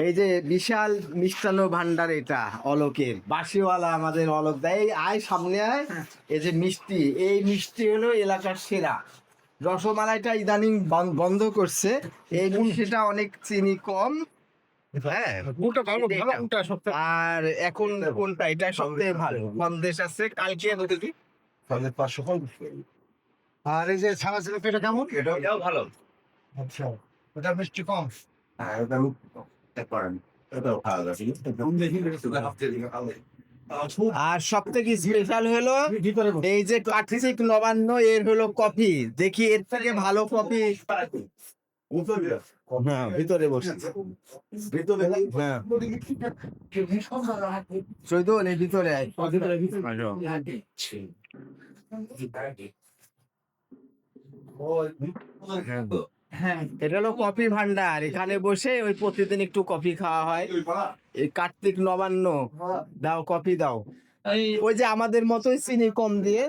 এই যে বিশাল মিষ্টান্ন ভান্ডার, এটা অলোকের বাসিওয়ালা আমাদের অলোক দেয়। এই আয় সামনে আয়, এই যে মিষ্টি, এই মিষ্টি হলো এলাকার সেরা। রসমালাইটা ইদানিং বন্ধ করছে, এই মিষ্টিটা অনেক চিনি কম। হ্যাঁ, কোনটা ভালো ভালো কোনটা সবথেকে আর এখন কোনটা, এটা সবথেকে ভালো সন্দেশ আছে কালকে হতেছি। তাহলে 500 কম। আর এই যে ছানা জিলাপি এটা কেমন? এটাও ভালো। আচ্ছা, এটা মিষ্টি কম। আর এটা করেন, এটাও ভালো লাগে। আর সব থেকে স্পেশাল হলো এই যে কার্তিক নবান্ন এর হলো কফি। দেখি এর থেকে ভালো কফি। হ্যাঁ, ভিতরে বসে। হ্যাঁ, চৈতন এই ভিতরে আয়। হ্যাঁ, এটা হলো কফি ভান্ডার। এখানে বসে ওই প্রতিদিন একটু কফি খাওয়া হয়। এই কার্তিক নবান্ন, দাও কফি দাও। ওই যে আমাদের মতোই চিনি কম দিয়ে।